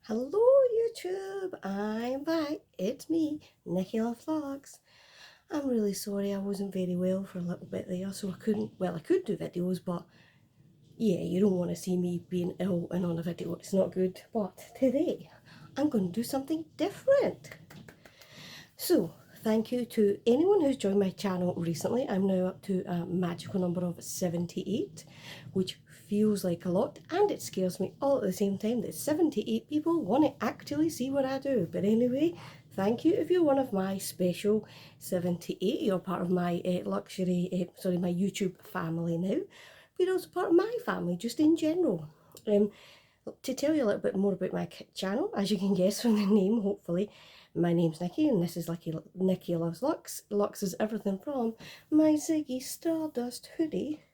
Hello YouTube, I'm back. It's me, Nikki Love Vlogs. I'm really sorry I wasn't very well for a little bit there, so I could do videos, but yeah, you don't want to see me being ill and on a video, it's not good. But today, I'm going to do something different. So, thank you to anyone who's joined my channel recently. I'm now up to a magical number of 78, which feels like a lot, and it scares me all at the same time that 78 people want to actually see what I do. But anyway, thank you if you're one of my special 78. You're part of my my YouTube family now. But you're also part of my family, just in general. To tell you a little bit more about my channel, as you can guess from the name, hopefully, my name's Nikki, and this is Nikki Loves Lux. Lux is everything from my Ziggy Stardust hoodie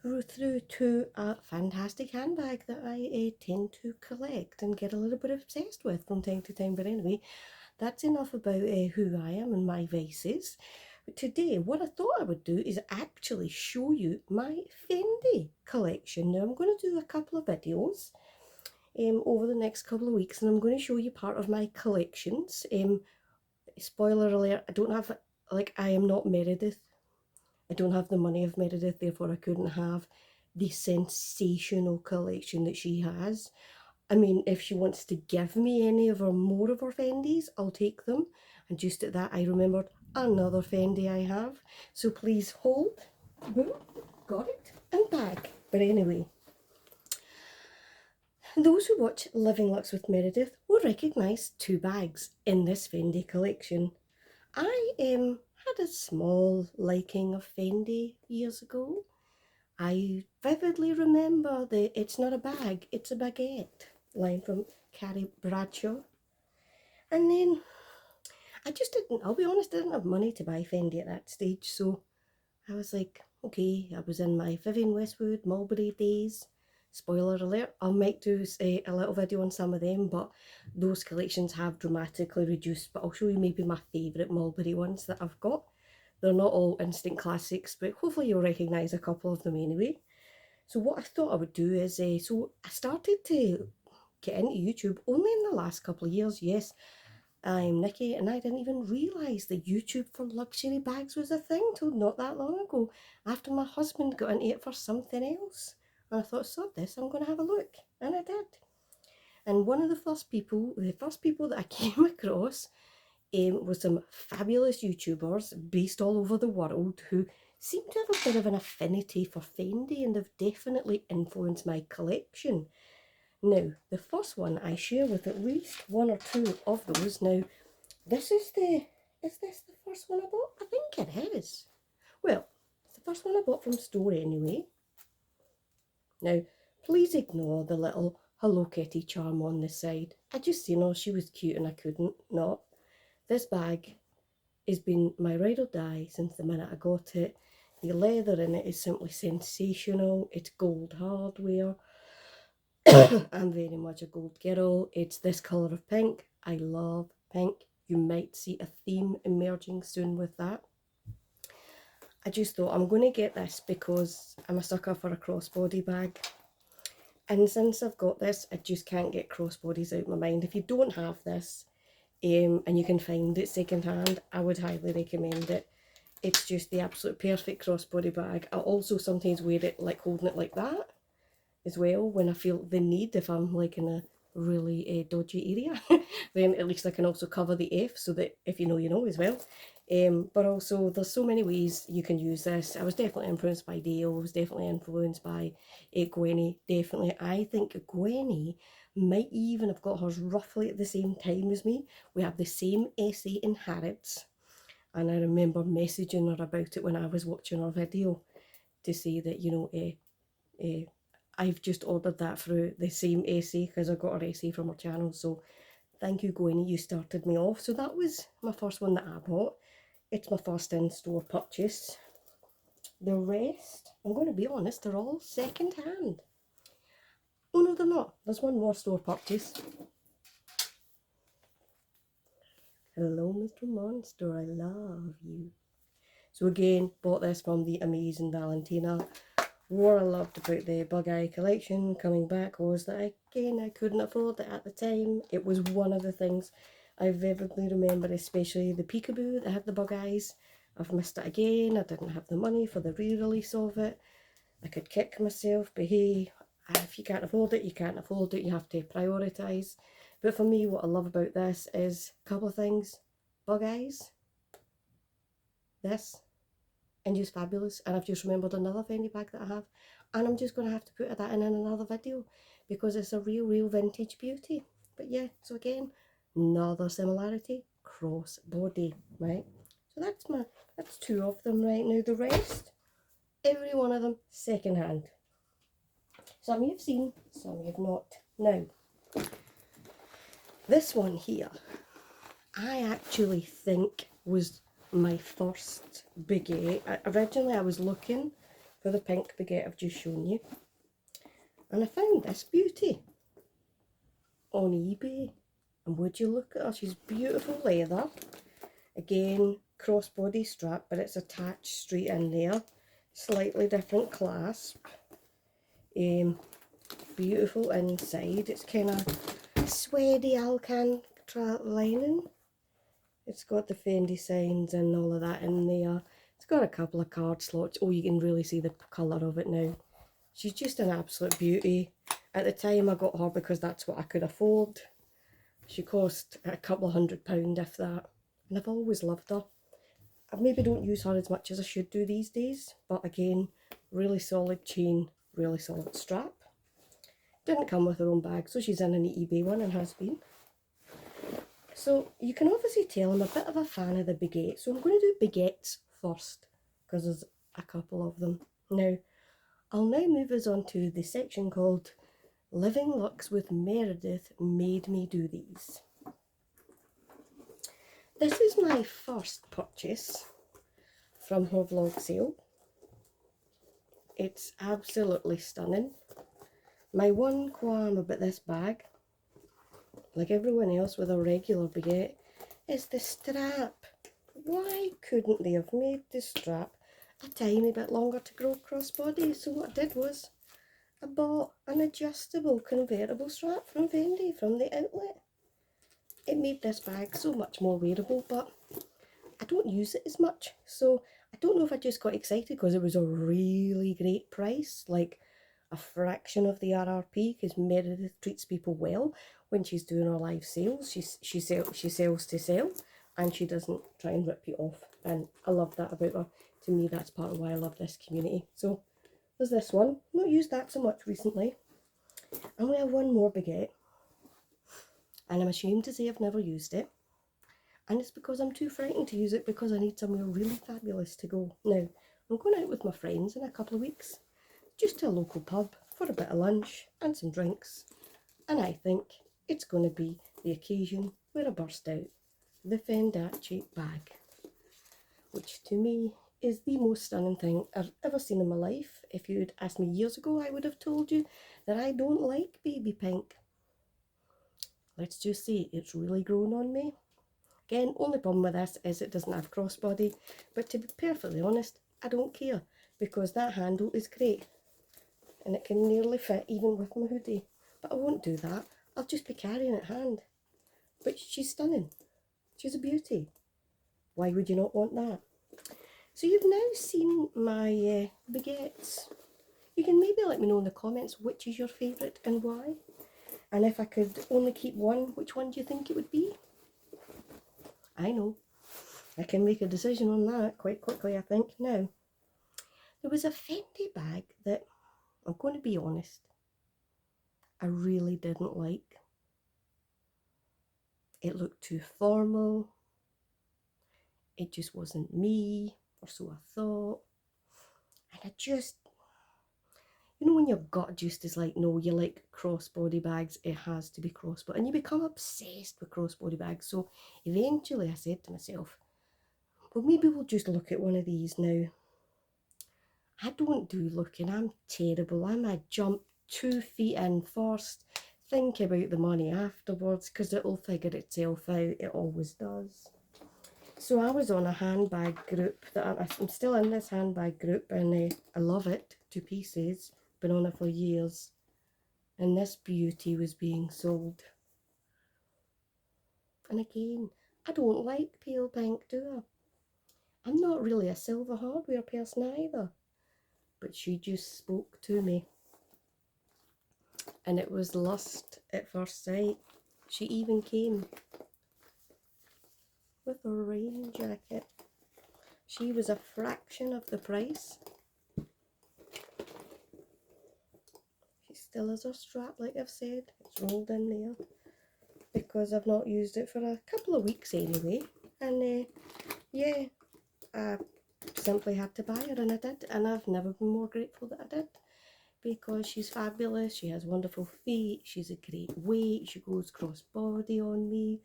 through to a fantastic handbag that I tend to collect and get a little bit obsessed with from time to time. But anyway, that's enough about who I am and my vices. But today, what I thought I would do is actually show you my Fendi collection. Now, I'm going to do a couple of videos over the next couple of weeks, and I'm going to show you part of my collections. Spoiler alert, I am not Meredith. I don't have the money of Meredith, therefore I couldn't have the sensational collection that she has. I mean, if she wants to give me any of her more of her Fendis, I'll take them. And just at that, I remembered another Fendi I have. So please hold. Boom, got it, and back. But anyway, those who watch Living Lux with Meredith will recognise two bags in this Fendi collection. I had a small liking of Fendi years ago. I vividly remember the "It's not a bag, it's a baguette" line from Carrie Bradshaw. And then I just didn't, I'll be honest, I didn't have money to buy Fendi at that stage. So I was like, okay, I was in my Vivienne Westwood Mulberry days. Spoiler alert, I might do a little video on some of them, but those collections have dramatically reduced. But I'll show you maybe my favourite Mulberry ones that I've got. They're not all instant classics, but hopefully you'll recognise a couple of them anyway. So what I thought I would do is, so I started to get into YouTube only in the last couple of years. Yes, I'm Nikki, and I didn't even realise that YouTube for luxury bags was a thing till not that long ago, after my husband got into it for something else. And I thought, sod this, I'm going to have a look. And I did. And one of the first people that I came across was some fabulous YouTubers based all over the world who seem to have a bit of an affinity for Fendi, and they've definitely influenced my collection. Now, the first one I share with at least one or two of those. Now, is this the first one I bought? I think it is. Well, it's the first one I bought from store anyway. Now, please ignore the little Hello Kitty charm on the side. I just seen her, she was cute and I couldn't not. This bag has been my ride or die since the minute I got it. The leather in it is simply sensational. It's gold hardware. I'm very much a gold girl. It's this colour of pink. I love pink. You might see a theme emerging soon with that. I just thought I'm going to get this because I'm a sucker for a crossbody bag. And since I've got this, I just can't get crossbodies out of my mind. If you don't have this and you can find it second hand, I would highly recommend it. It's just the absolute perfect crossbody bag. I also sometimes wear it like holding it like that as well when I feel the need, if I'm like in a really dodgy area. Then at least I can also cover the F, so that if you know, you know as well. But also there's so many ways you can use this. I was definitely influenced by Dale, I was definitely influenced by Gwenny, definitely. I think Gwenny might even have got hers roughly at the same time as me. We have the same essay in Harrods, and I remember messaging her about it when I was watching her video to say that, you know, I've just ordered that through the same essay because I got her essay from her channel. So thank you, Gwenny, you started me off. So that was my first one that I bought. It's my first in-store purchase. The rest, I'm going to be honest, they're all second hand. Oh no, they're not. There's one more store purchase. Hello, Mr. Monster, I love you. So again, bought this from the amazing Valentina. what I loved about the Bug Eye collection coming back was that, again, I couldn't afford it at the time. It was one of the things I vividly remember, especially the Peekaboo that had the Bug Eyes. I've missed it again. I didn't have the money for the re-release of it. I could kick myself, but hey, if you can't afford it, you can't afford it. You have to prioritise. But for me, what I love about this is a couple of things. Bug Eyes, this, and just fabulous. And I've just remembered another Fendi bag that I have, and I'm just going to have to put that in another video because it's a real vintage beauty. But yeah, so again, another similarity, crossbody, right? So that's two of them right now. The rest, every one of them second hand. Some you've seen, some you've not. Now, this one here, I actually think was my first baguette. Originally I was looking for the pink baguette I've just shown you, and I found this beauty on eBay, and would you look at her, she's beautiful leather, again crossbody strap, but it's attached straight in there, slightly different clasp, beautiful inside, it's kind of suede alcantara lining. It's got the Fendi signs and all of that in there. It's got a couple of card slots. Oh, you can really see the colour of it now. She's just an absolute beauty. At the time I got her because that's what I could afford. She cost a couple of £100 if that. And I've always loved her. I maybe don't use her as much as I should do these days. But again, really solid chain, really solid strap. Didn't come with her own bag, so she's in an eBay one and has been. So you can obviously tell I'm a bit of a fan of the baguette. So I'm going to do baguettes first because there's a couple of them. Now, I'll now move us on to the section called Living Looks with Meredith Made Me Do These. This is my first purchase from her vlog sale. It's absolutely stunning. My one qualm about this bag, like everyone else with a regular baguette, is the strap. Why couldn't they have made the strap a tiny bit longer to grow crossbody? So what I did was I bought an adjustable convertible strap from Fendi from the outlet. It made this bag so much more wearable, but I don't use it as much. So I don't know if I just got excited because it was a really great price, like a fraction of the RRP, because Meredith treats people well when she's doing her live sales. She sells to sell, and she doesn't try and rip you off, and I love that about her. To me, that's part of why I love this community. So there's this one. Not used that so much recently. And we have one more baguette, and I'm ashamed to say I've never used it, and it's because I'm too frightened to use it because I need somewhere really fabulous to go. Now, I'm going out with my friends in a couple of weeks, just to a local pub for a bit of lunch and some drinks, and I think it's going to be the occasion where I burst out the Fendace bag, which to me is the most stunning thing I've ever seen in my life. If you'd asked me years ago, I would have told you that I don't like baby pink. Let's just say it's really grown on me. Again, only problem with this is it doesn't have crossbody, but to be perfectly honest, I don't care because that handle is great and it can nearly fit even with my hoodie. But I won't do that. I'll just be carrying it hand. But she's stunning. She's a beauty. Why would you not want that? So you've now seen my baguettes. You can maybe let me know in the comments which is your favourite and why. And if I could only keep one, which one do you think it would be? I know. I can make a decision on that quite quickly, I think. Now, there was a Fendi bag that, I'm going to be honest, I really didn't like. It looked too formal. It just wasn't me, or so I thought. And I just, you know when your gut just is like, no, you like crossbody bags, it has to be crossbody. And you become obsessed with crossbody bags. So eventually I said to myself, well, maybe we'll just look at one of these now. I don't do looking, I'm terrible. I'm a jump 2 feet in first, think about the money afterwards, because it'll figure itself out, it always does. So I was on a handbag group, that I'm still in this handbag group, and I love it. to pieces, been on it for years, and this beauty was being sold. And again, I don't like pale pink, do I? I'm not really a silver hardware person either, but she just spoke to me. And it was lust at first sight. She even came with a rain jacket. She was a fraction of the price. She still has her strap, like I've said. It's rolled in there because I've not used it for a couple of weeks anyway. And yeah, I simply had to buy her, and I did. And I've never been more grateful that I did, because she's fabulous. She has wonderful feet. She's a great weight. She goes crossbody on me.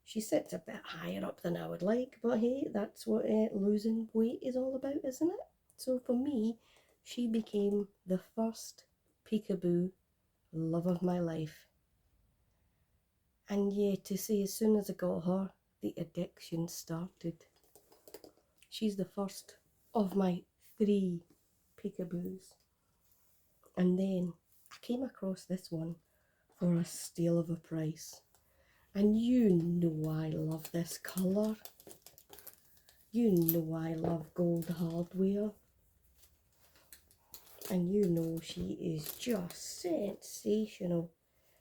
She sits a bit higher up than I would like, but hey, that's what losing weight is all about, isn't it? So for me, she became the first peekaboo love of my life. And yeah, to say as soon as I got her, the addiction started. She's the first of my 3 peekaboos. And then I came across this one for a steal of a price. And you know I love this colour. You know I love gold hardware. And you know she is just sensational.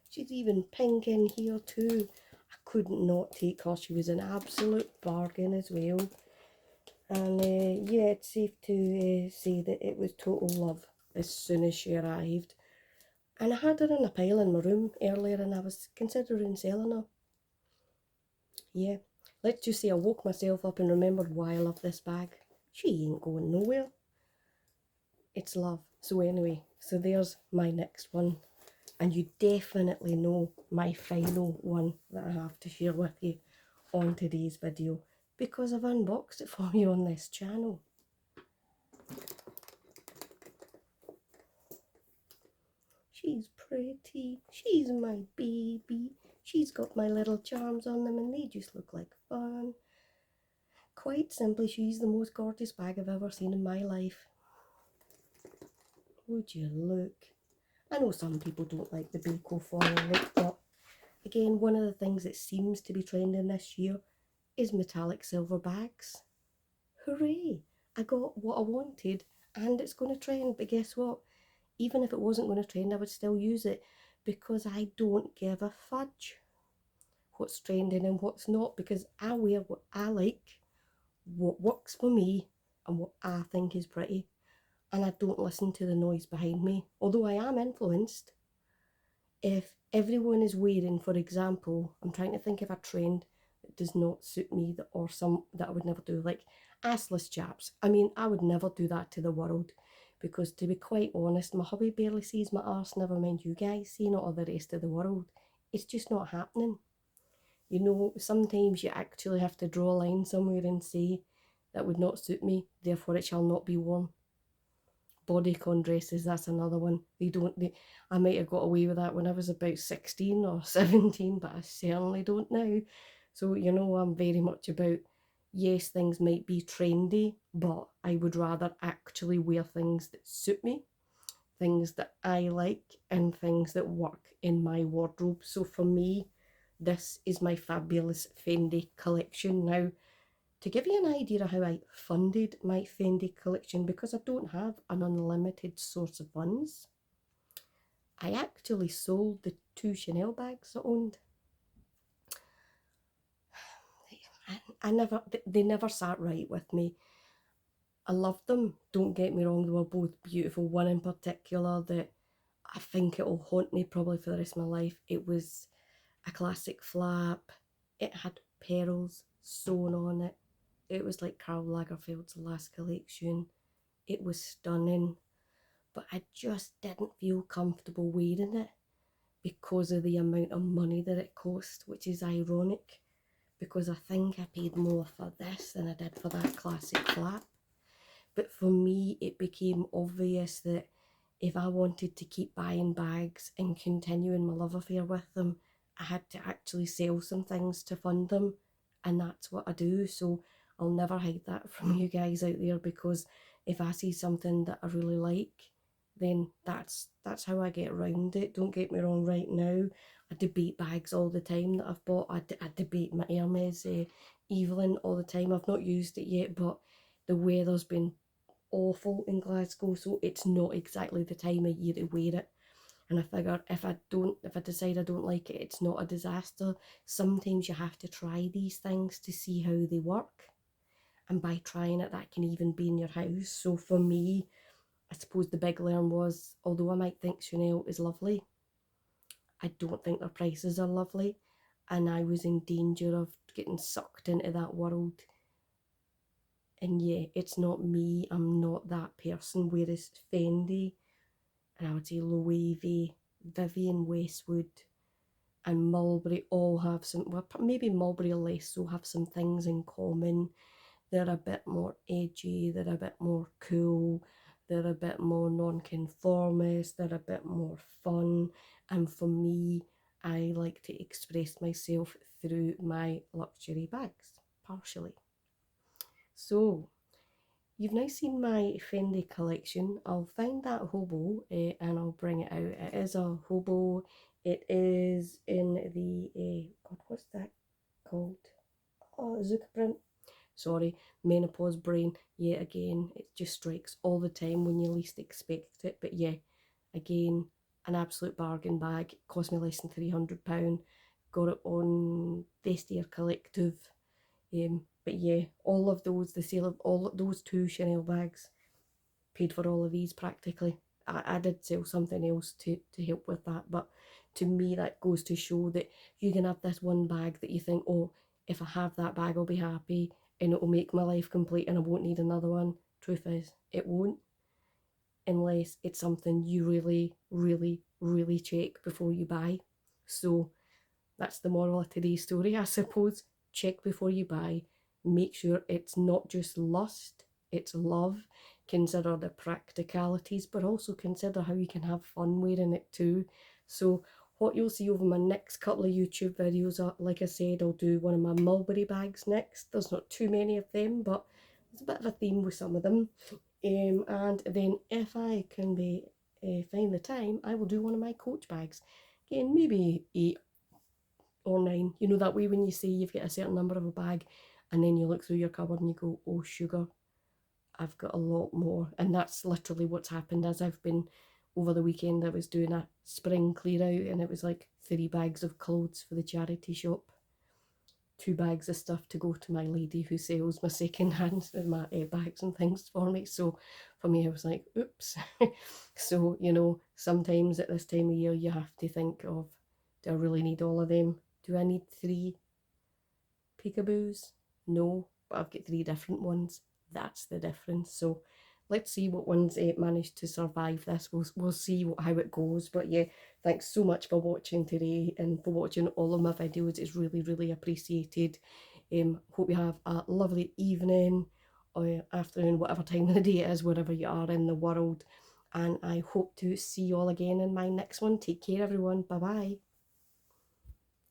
She's even pink in here too. I couldn't not take her. She was an absolute bargain as well. And yeah, it's safe to say that it was total love as soon as she arrived. And I had her in a pile in my room earlier, and I was considering selling her. Yeah, let's just say I woke myself up and remembered why I love this bag. She ain't going nowhere. It's love. So anyway, so there's my next one. And you definitely know my final one that I have to share with you on today's video, because I've unboxed it for you on this channel. She's pretty. She's my baby. She's got my little charms on them, and they just look like fun. Quite simply, she's the most gorgeous bag I've ever seen in my life. Would you look? I know some people don't like the Baco foil look, but again, one of the things that seems to be trending this year is metallic silver bags. Hooray! I got what I wanted, and it's going to trend. But guess what? Even if it wasn't going to trend, I would still use it, because I don't give a fudge what's trending and what's not, because I wear what I like, what works for me, and what I think is pretty. And I don't listen to the noise behind me, although I am influenced. If everyone is wearing, for example, I'm trying to think of a trend that does not suit me, or some that I would never do, like assless chaps. I mean, I would never do that to the world, because to be quite honest, my hubby barely sees my arse, never mind you guys seeing it or the rest of the world. It's just not happening. You know, sometimes you actually have to draw a line somewhere and say, that would not suit me, therefore it shall not be worn. Bodycon dresses, that's another one. I might have got away with that when I was about 16 or 17, but I certainly don't now. So, you know, I'm very much about, yes, things might be trendy, but I would rather actually wear things that suit me, things that I like, and things that work in my wardrobe. So for me, this is my fabulous Fendi collection. Now, to give you an idea of how I funded my Fendi collection, because I don't have an unlimited source of funds, I actually sold the 2 Chanel bags I owned. They never sat right with me. I loved them, don't get me wrong, they were both beautiful. One in particular that I think it will haunt me probably for the rest of my life. It was a classic flap. It had pearls sewn on it. It was like Karl Lagerfeld's last collection. It was stunning, but I just didn't feel comfortable wearing it because of the amount of money that it cost, which is ironic, because I think I paid more for this than I did for that classic flap. But for me, it became obvious that if I wanted to keep buying bags and continuing my love affair with them, I had to actually sell some things to fund them, and that's what I do. So I'll never hide that from you guys out there, because if I see something that I really like, then that's how I get around it. Don't get me wrong, right now I debate bags all the time that I've bought. I debate my Hermes Evelyn all the time. I've not used it yet, but the weather's been awful in Glasgow, so it's not exactly the time of year to wear it. And I figure if I decide I don't like it, it's not a disaster. Sometimes you have to try these things to see how they work. And by trying it, that can even be in your house. So for me, I suppose the big learn was, although I might think Chanel is lovely, I don't think their prices are lovely. And I was in danger of getting sucked into that world. And yeah, it's not me. I'm not that person. Whereas Fendi, and I would say Loewe, Vivienne Westwood, and Mulberry all have some, well, maybe Mulberry less so, have some things in common. They're a bit more edgy, they're a bit more cool, they're a bit more nonconformist, they're a bit more fun. And for me, I like to express myself through my luxury bags, partially. So, you've now seen my Fendi collection. I'll find that hobo and I'll bring it out. It is a hobo. It is in the, God, what's that called? Oh, Zucca print. Sorry, menopause brain. Yeah, again, it just strikes all the time when you least expect it. But yeah, again, an absolute bargain bag. It cost me less than £300. Got it on Vestiaire Collective. But yeah, all of those, the sale of all of those two Chanel bags, paid for all of these practically. I did sell something else to help with that, but to me that goes to show that you can have this one bag that you think, oh, if I have that bag I'll be happy and it'll make my life complete and I won't need another one. Truth is, it won't, unless it's something you really, really, really check before you buy. So that's the moral of today's story, I suppose. Check before you buy. Make sure it's not just lust, it's love. Consider the practicalities, but also consider how you can have fun wearing it too. So, what you'll see over my next couple of YouTube videos are, like I said, I'll do one of my Mulberry bags next. There's not too many of them, but there's a bit of a theme with some of them. And then, if I can find the time, I will do one of my Coach bags. Again, maybe 8 or 9. You know, that way when you say you've got a certain number of a bag and then you look through your cupboard and you go, oh sugar, I've got a lot more. And that's literally what's happened. As I've been over the weekend, I was doing a spring clear out and it was like 3 bags of clothes for the charity shop, 2 bags of stuff to go to my lady who sells my second hand my bags and things for me. So for me I was like, oops. So you know, sometimes at this time of year you have to think of, do I really need all of them? Do I need 3 peekaboos? No, but I've got 3 different ones. That's the difference. So let's see what ones manage to survive this. We'll see how it goes. But yeah, thanks so much for watching today and for watching all of my videos. It's really, really appreciated. Hope you have a lovely evening or afternoon, whatever time of the day it is, wherever you are in the world. And I hope to see you all again in my next one. Take care, everyone. Bye bye.